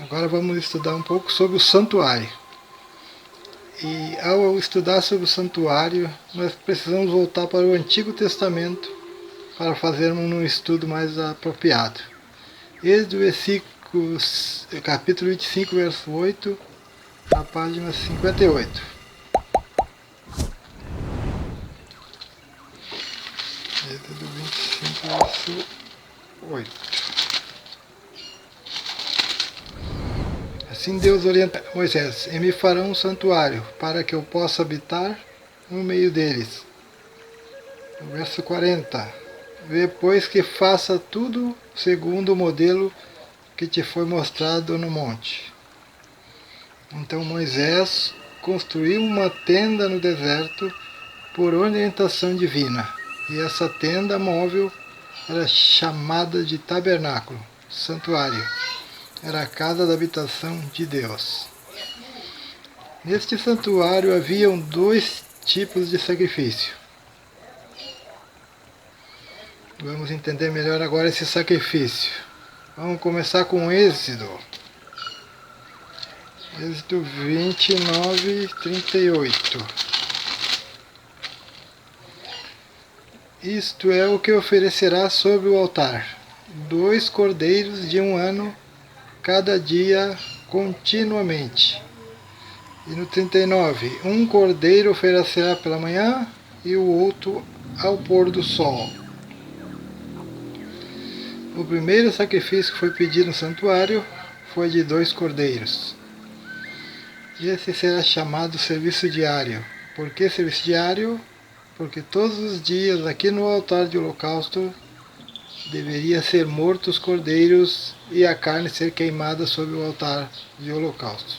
Agora vamos estudar um pouco sobre o santuário. E ao estudar sobre o santuário, nós precisamos voltar para o Antigo Testamento para fazermos um estudo mais apropriado. Desde o capítulo 25, verso 8, a página 58. Êxodo 25, verso 8. Assim Deus orienta Moisés: e me farão um santuário, para que eu possa habitar no meio deles. No verso 40. Depois que faça tudo segundo o modelo que te foi mostrado no monte. Então Moisés construiu uma tenda no deserto por orientação divina. E essa tenda móvel era chamada de tabernáculo, santuário. Era a casa da habitação de Deus. Neste santuário haviam dois tipos de sacrifício. Vamos entender melhor agora esse sacrifício. Vamos começar com Êxodo. Êxodo 29, 38. Isto é o que oferecerá sobre o altar: 2 cordeiros de 1 ano, cada dia continuamente. E no 39, 1 cordeiro oferecerá pela manhã e o outro ao pôr do sol. O primeiro sacrifício que foi pedido no santuário foi de 2 cordeiros. E esse será chamado serviço diário. Por que serviço diário? Porque todos os dias aqui no altar de holocausto deveria ser mortos cordeiros e a carne ser queimada sobre o altar de holocausto.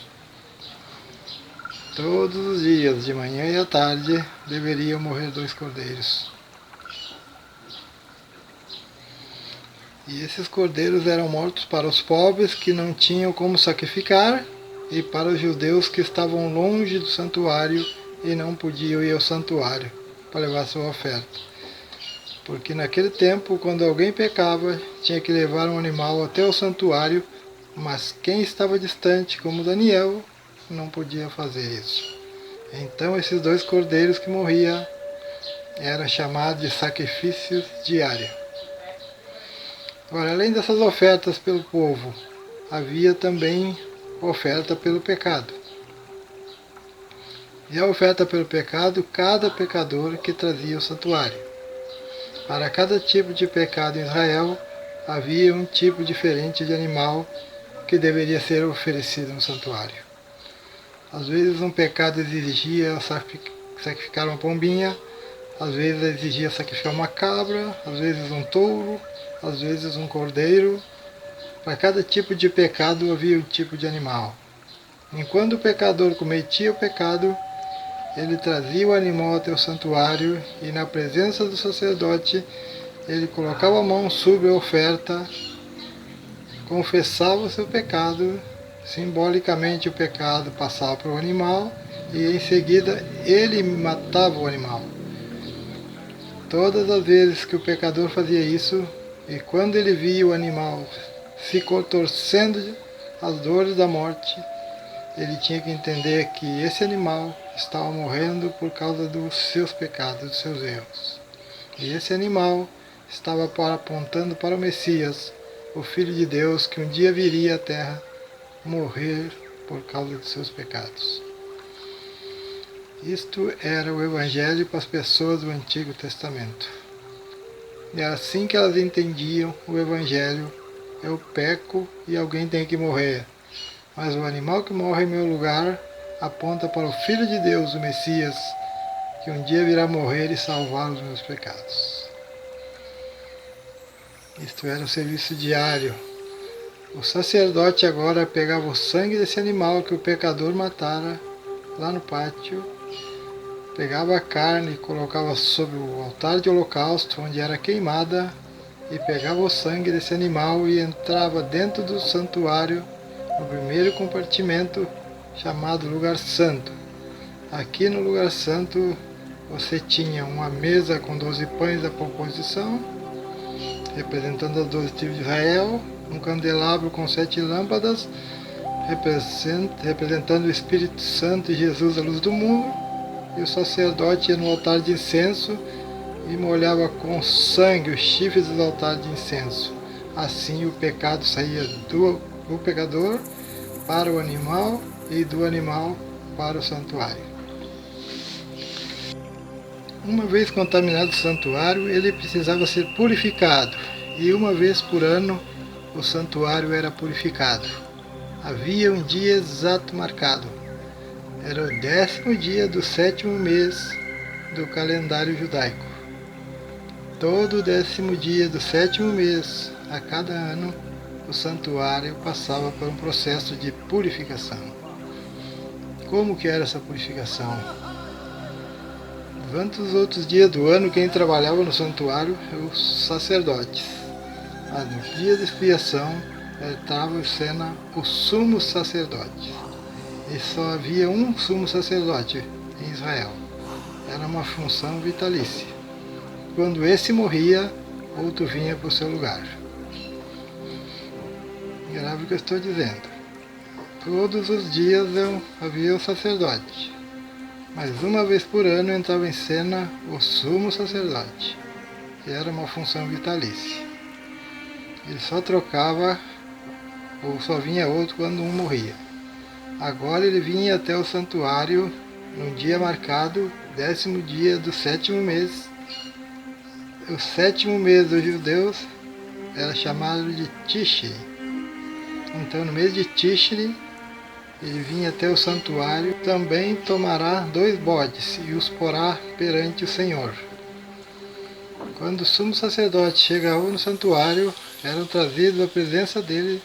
Todos os dias, de manhã e à tarde, deveriam morrer 2 cordeiros. E esses cordeiros eram mortos para os pobres que não tinham como sacrificar e para os judeus que estavam longe do santuário e não podiam ir ao santuário para levar sua oferta. Porque naquele tempo, quando alguém pecava, tinha que levar um animal até o santuário, mas quem estava distante, como Daniel, não podia fazer isso. Então esses 2 cordeiros que morriam eram chamados de sacrifícios diários. Agora, além dessas ofertas pelo povo, havia também oferta pelo pecado. E a oferta pelo pecado, cada pecador que trazia ao santuário. Para cada tipo de pecado em Israel, havia um tipo diferente de animal que deveria ser oferecido no santuário. Às vezes um pecado exigia sacrificar uma pombinha, às vezes exigia sacrificar uma cabra, às vezes um touro, às vezes um cordeiro. Para cada tipo de pecado havia um tipo de animal. Enquanto o pecador cometia o pecado, ele trazia o animal até o santuário e, na presença do sacerdote, ele colocava a mão sobre a oferta, confessava o seu pecado, simbolicamente o pecado passava para o animal e em seguida ele matava o animal. Todas as vezes que o pecador fazia isso, e quando ele via o animal se contorcendo às dores da morte, ele tinha que entender que esse animal estava morrendo por causa dos seus pecados, dos seus erros. E esse animal estava apontando para o Messias, o Filho de Deus, que um dia viria à terra morrer por causa dos seus pecados. Isto era o Evangelho para as pessoas do Antigo Testamento. E era assim que elas entendiam o Evangelho: eu peco e alguém tem que morrer. Mas o animal que morre em meu lugar aponta para o Filho de Deus, o Messias, que um dia virá morrer e salvar os meus pecados. Isto era o serviço diário. O sacerdote agora pegava o sangue desse animal que o pecador matara lá no pátio, pegava a carne e colocava sobre o altar de holocausto, onde era queimada, e pegava o sangue desse animal e entrava dentro do santuário, no primeiro compartimento, chamado Lugar Santo. Aqui no Lugar Santo você tinha uma mesa com 12 pães da proposição, representando as 12 tribos de Israel, um candelabro com 7 lâmpadas, representando o Espírito Santo e Jesus, a luz do mundo, e o sacerdote ia no altar de incenso e molhava com sangue os chifres do altar de incenso. Assim o pecado saía do pecador para o animal e do animal para o santuário. Uma vez contaminado o santuário, ele precisava ser purificado, e uma vez por ano o santuário era purificado. Havia um dia exato marcado. Era o 10º dia do 7º mês do calendário judaico. Todo o 10º dia do 7º mês, a cada ano, o santuário passava por um processo de purificação. Como que era essa purificação? Durante os outros dias do ano, quem trabalhava no santuário eram os sacerdotes. Mas no dia da expiação, estava em cena o sumo sacerdote. E só havia um sumo sacerdote em Israel. Era uma função vitalícia. Quando esse morria, outro vinha para o seu lugar. Grave o que eu estou dizendo. Todos os dias havia um sacerdote. Mas uma vez por ano entrava em cena o sumo sacerdote, que era uma função vitalícia. Ele só trocava, ou só vinha outro quando um morria. Agora ele vinha até o santuário num dia marcado, 10º dia do 7º mês. O 7º mês dos judeus era chamado de Tishri. Então no mês de Tishri, ele vinha até o santuário, também tomará 2 bodes e os porá perante o Senhor. Quando o sumo sacerdote chegava no santuário, eram trazidos à presença dele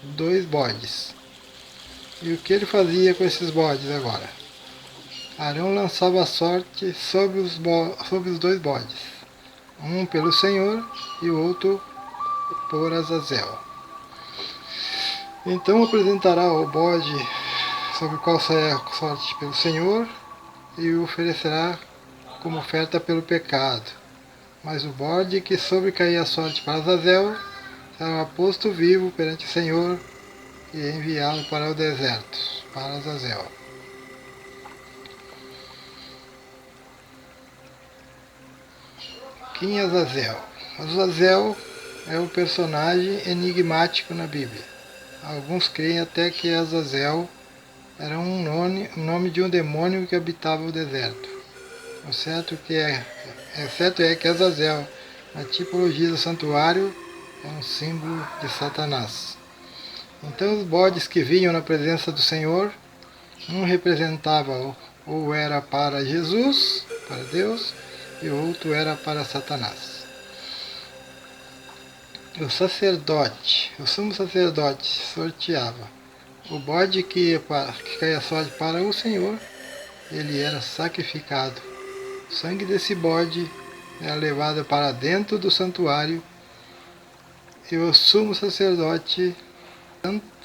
2 bodes. E o que ele fazia com esses bodes agora? Arão lançava a sorte sobre os 2 bodes, um pelo Senhor e o outro por Azazel. Então apresentará o bode sobre o qual saia a sorte pelo Senhor e o oferecerá como oferta pelo pecado. Mas o bode que sobrecair a sorte para Azazel será posto vivo perante o Senhor e enviado para o deserto, para Azazel. Quem é Azazel? Azazel é um personagem enigmático na Bíblia. Alguns creem até que Azazel era um nome de um demônio que habitava o deserto. O certo é que Azazel, na tipologia do santuário, é um símbolo de Satanás. Então os bodes que vinham na presença do Senhor, um representava ou era para Jesus, para Deus, e o outro era para Satanás. O sumo sacerdote, sorteava o bode que caía sorte para o Senhor, ele era sacrificado. O sangue desse bode era levado para dentro do santuário e o sumo sacerdote,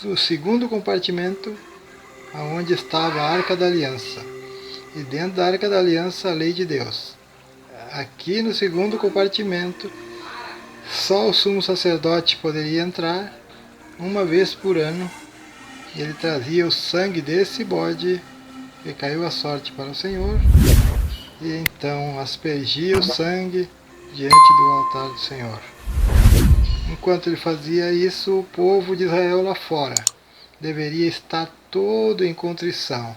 no segundo compartimento, onde estava a Arca da Aliança. E dentro da Arca da Aliança, a lei de Deus. Aqui no segundo compartimento, só o sumo sacerdote poderia entrar uma vez por ano. Ele trazia o sangue desse bode e caiu a sorte para o Senhor. E então aspergia o sangue diante do altar do Senhor. Enquanto ele fazia isso, o povo de Israel lá fora deveria estar todo em contrição.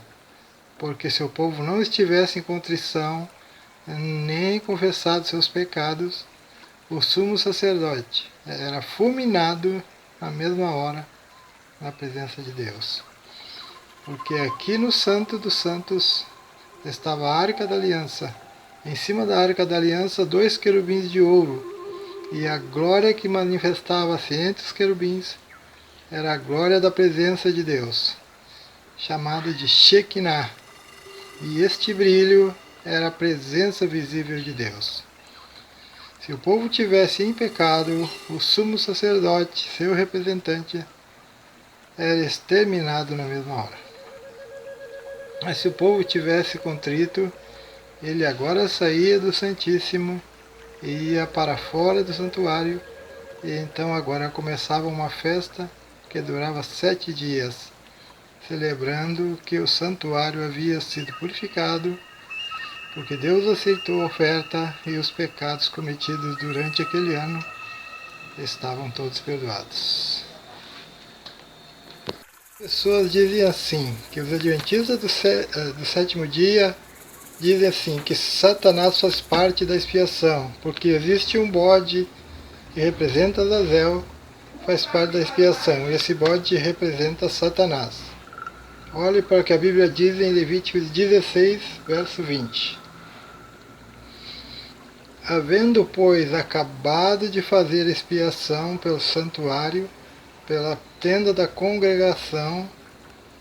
Porque se o povo não estivesse em contrição, nem confessado seus pecados, o sumo sacerdote era fulminado na mesma hora na presença de Deus. Porque aqui no Santo dos Santos estava a Arca da Aliança. Em cima da Arca da Aliança, 2 querubins de ouro. E a glória que manifestava-se entre os querubins era a glória da presença de Deus, chamada de Shekinah. E este brilho era a presença visível de Deus. Se o povo tivesse em pecado, o sumo sacerdote, seu representante, era exterminado na mesma hora. Mas se o povo tivesse contrito, ele agora saía do Santíssimo e ia para fora do santuário, e então agora começava uma festa que durava 7 dias. celebrando que o santuário havia sido purificado, porque Deus aceitou a oferta e os pecados cometidos durante aquele ano estavam todos perdoados. Pessoas dizem assim, que os adventistas do sétimo dia dizem assim, que Satanás faz parte da expiação, porque existe um bode que representa Azazel, faz parte da expiação, e esse bode representa Satanás. Olhe para o que a Bíblia diz em Levíticos 16, verso 20. Havendo, pois, acabado de fazer expiação pelo santuário, pela tenda da congregação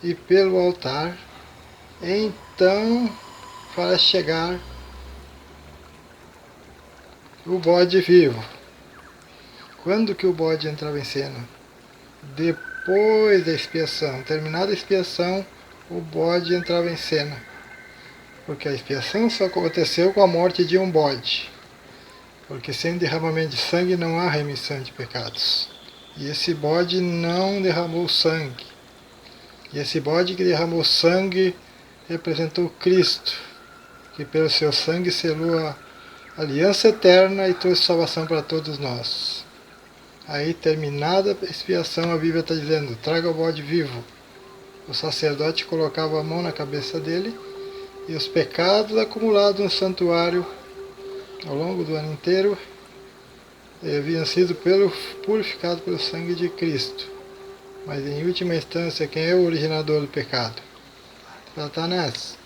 e pelo altar, então fará chegar o bode vivo. Quando que o bode entrava em cena? Depois da expiação. Terminada a expiação, o bode entrava em cena. Porque a expiação só aconteceu com a morte de um bode. Porque sem derramamento de sangue não há remissão de pecados. E esse bode não derramou sangue. E esse bode que derramou sangue representou Cristo, que pelo seu sangue selou a aliança eterna e trouxe salvação para todos nós. Aí, terminada a expiação, a Bíblia está dizendo, traga o bode vivo. O sacerdote colocava a mão na cabeça dele e os pecados acumulados no santuário ao longo do ano inteiro haviam sido purificados pelo sangue de Cristo. Mas em última instância, quem é o originador do pecado? Satanás.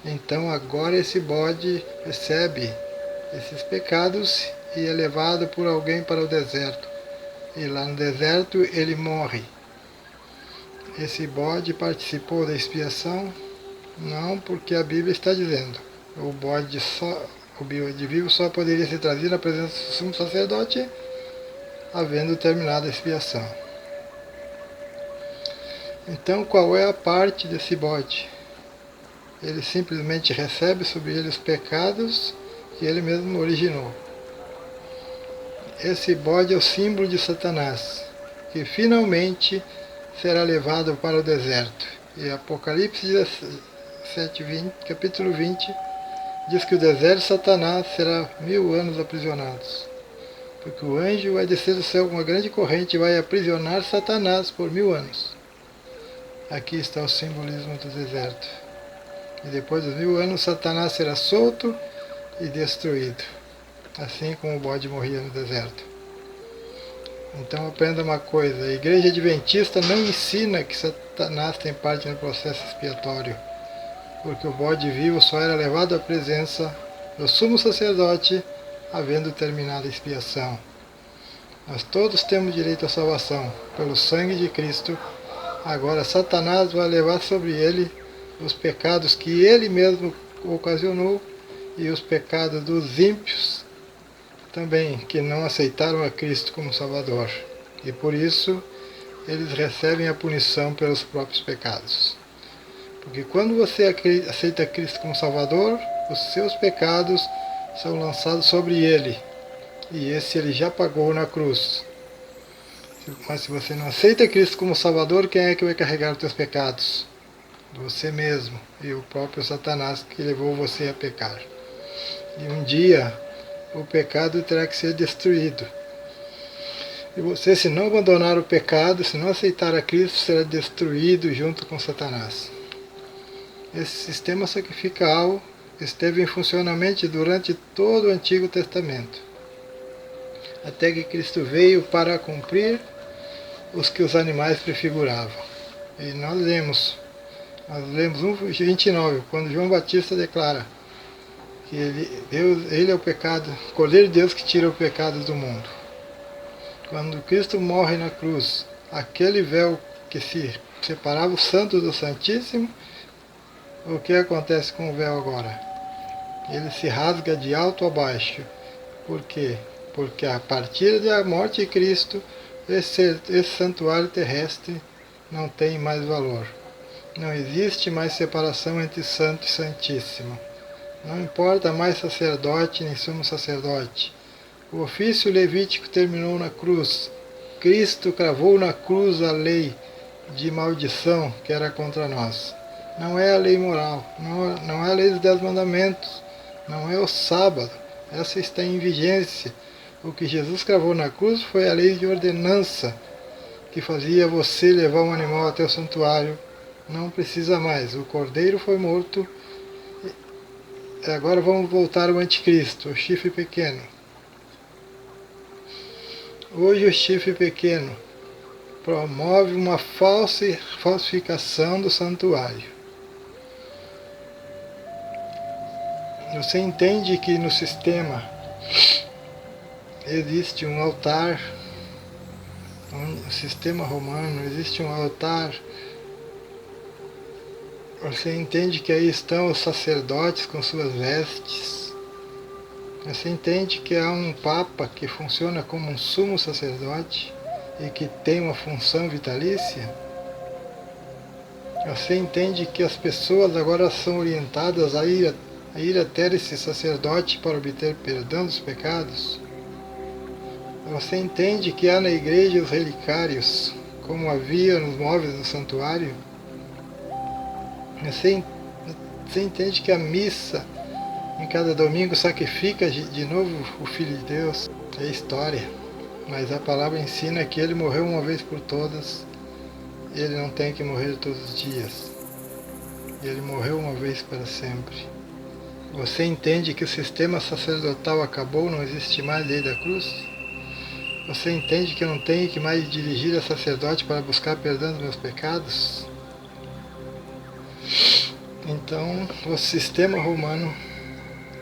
Então agora esse bode recebe esses pecados e é levado por alguém para o deserto. E lá no deserto ele morre. Esse bode participou da expiação? Não, porque a Bíblia está dizendo. O bode vivo só poderia ser trazido na presença do sumo sacerdote, havendo terminado a expiação. Então qual é a parte desse bode? Ele simplesmente recebe sobre ele os pecados que ele mesmo originou. Esse bode é o símbolo de Satanás, que finalmente será levado para o deserto. E Apocalipse 17, capítulo 20, diz que o deserto de Satanás será 1000 anos aprisionados. Porque o anjo vai descer do céu com uma grande corrente e vai aprisionar Satanás por 1000 anos. Aqui está o simbolismo do deserto. E depois dos 1000 anos, Satanás será solto e destruído, assim como o bode morria no deserto. Então aprenda uma coisa, a Igreja Adventista não ensina que Satanás tem parte no processo expiatório, porque o bode vivo só era levado à presença do sumo sacerdote, havendo terminado a expiação. Nós todos temos direito à salvação, pelo sangue de Cristo. Agora Satanás vai levar sobre ele os pecados que ele mesmo ocasionou e os pecados dos ímpios também, que não aceitaram a Cristo como Salvador. E por isso eles recebem a punição pelos próprios pecados. Porque quando você aceita Cristo como Salvador, os seus pecados são lançados sobre ele. E esse ele já pagou na cruz. Mas se você não aceita Cristo como Salvador, quem é que vai carregar os teus pecados? Você mesmo e o próprio Satanás que levou você a pecar. E um dia o pecado terá que ser destruído. E você, se não abandonar o pecado, se não aceitar a Cristo, será destruído junto com Satanás. Esse sistema sacrificial esteve em funcionamento durante todo o Antigo Testamento, até que Cristo veio para cumprir os que os animais prefiguravam. E nós lemos 1:29, quando João Batista declara que ele é o pecado, o Cordeiro de Deus que tira o pecado do mundo. Quando Cristo morre na cruz, aquele véu que se separava o Santo do Santíssimo, o que acontece com o véu agora? Ele se rasga de alto a baixo. Por quê? Porque a partir da morte de Cristo, esse santuário terrestre não tem mais valor. Não existe mais separação entre santo e santíssimo. Não importa mais sacerdote nem sumo sacerdote. O ofício levítico terminou na cruz. Cristo cravou na cruz a lei de maldição que era contra nós. Não é a lei moral, não é a lei dos 10 mandamentos, não é o sábado. Essa está em vigência. O que Jesus cravou na cruz foi a lei de ordenança, que fazia você levar um animal até o santuário. Não precisa mais. O cordeiro foi morto. Agora vamos voltar ao anticristo, o chifre pequeno. Hoje o chifre pequeno promove uma falsificação do santuário. Você entende que no sistema existe um altar, no sistema romano existe um altar. Você entende que aí estão os sacerdotes com suas vestes. Você entende que há um Papa que funciona como um sumo sacerdote e que tem uma função vitalícia. Você entende que as pessoas agora são orientadas a ir até esse sacerdote para obter perdão dos pecados. Você entende que há na igreja os relicários, como havia nos móveis do santuário. Você entende que a missa em cada domingo sacrifica de novo o Filho de Deus. É história, mas a palavra ensina que ele morreu uma vez por todas. Ele não tem que morrer todos os dias. Ele morreu uma vez para sempre. Você entende que o sistema sacerdotal acabou, não existe mais lei da cruz? Você entende que eu não tenho que mais dirigir a sacerdote para buscar perdão dos meus pecados? Então, o sistema romano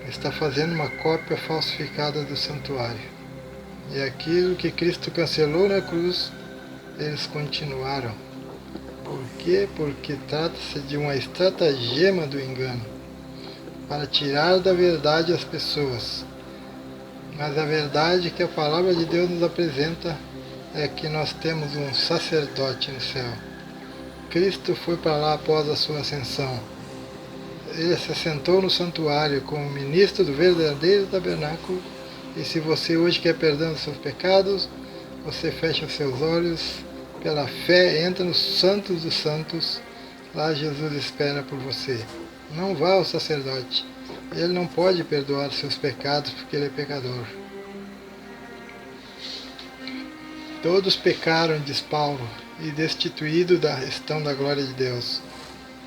está fazendo uma cópia falsificada do santuário. E aquilo que Cristo cancelou na cruz, eles continuaram. Por quê? Porque trata-se de uma estratagema do engano, para tirar da verdade as pessoas. Mas a verdade que a palavra de Deus nos apresenta é que nós temos um sacerdote no céu. Cristo foi para lá após a sua ascensão. Ele se assentou no santuário como ministro do verdadeiro tabernáculo. E se você hoje quer perdão dos seus pecados, você fecha os seus olhos, pela fé entra nos santos dos santos. Lá Jesus espera por você. Não vá ao sacerdote. Ele não pode perdoar seus pecados porque ele é pecador. Todos pecaram, diz Paulo, e destituídos estão da glória de Deus.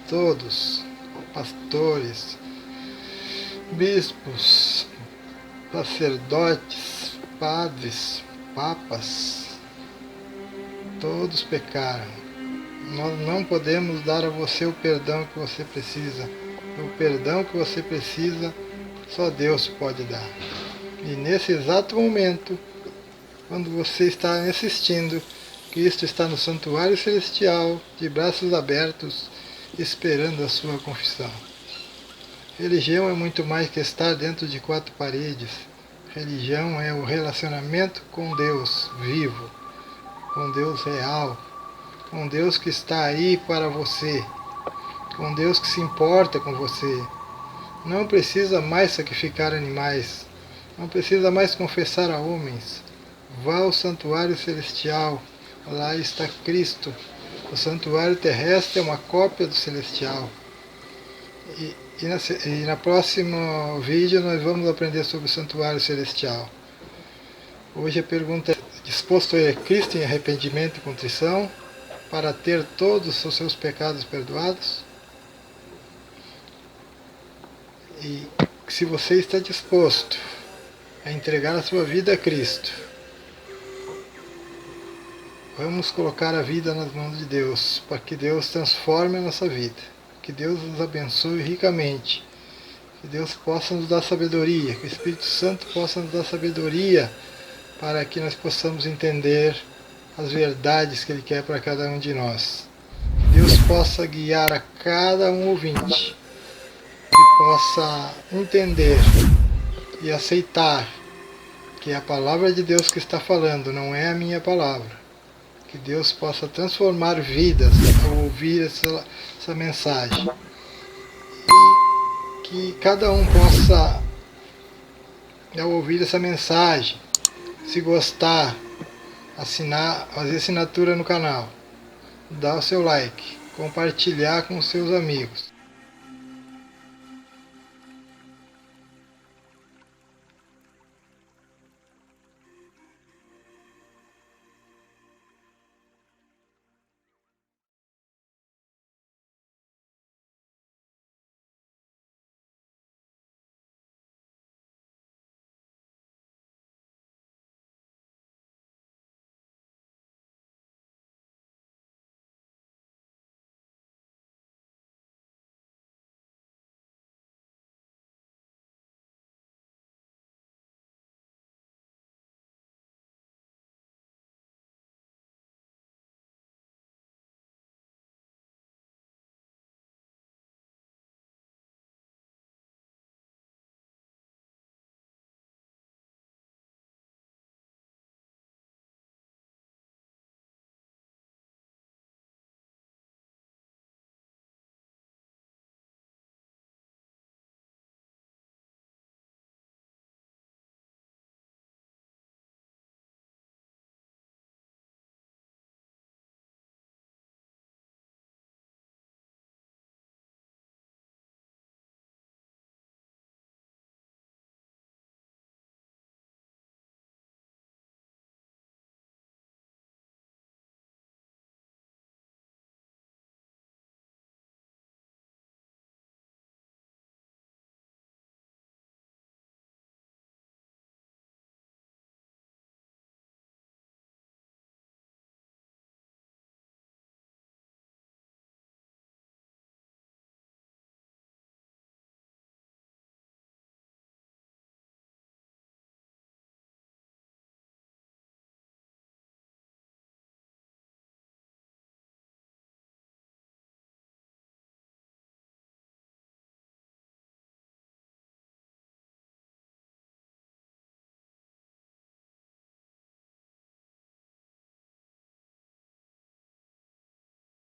Todos, pastores, bispos, sacerdotes, padres, papas, todos pecaram. Nós não podemos dar a você o perdão que você precisa. O perdão que você precisa, só Deus pode dar. E nesse exato momento, quando você está assistindo, Cristo está no santuário celestial, de braços abertos, esperando a sua confissão. Religião é muito mais que estar dentro de 4 paredes. Religião é o relacionamento com Deus vivo, com Deus real, com Deus que está aí para você, com Deus que se importa com você. Não precisa mais sacrificar animais, não precisa mais confessar a homens. Vá ao santuário celestial, lá está Cristo. O santuário terrestre é uma cópia do celestial. E na próximo vídeo nós vamos aprender sobre o santuário celestial. Hoje a pergunta é: disposto a ir a Cristo em arrependimento e contrição para ter todos os seus pecados perdoados? E se você está disposto a entregar a sua vida a Cristo, vamos colocar a vida nas mãos de Deus, para que Deus transforme a nossa vida, que Deus nos abençoe ricamente, que Deus possa nos dar sabedoria, que o Espírito Santo possa nos dar sabedoria para que nós possamos entender as verdades que Ele quer para cada um de nós. Que Deus possa guiar a cada um ouvinte, que possa entender e aceitar que a palavra de Deus que está falando não é a minha palavra. Que Deus possa transformar vidas ao ouvir essa mensagem. E que cada um possa, ao ouvir essa mensagem, se gostar, fazer assinatura no canal. dar o seu like, compartilhar com seus amigos.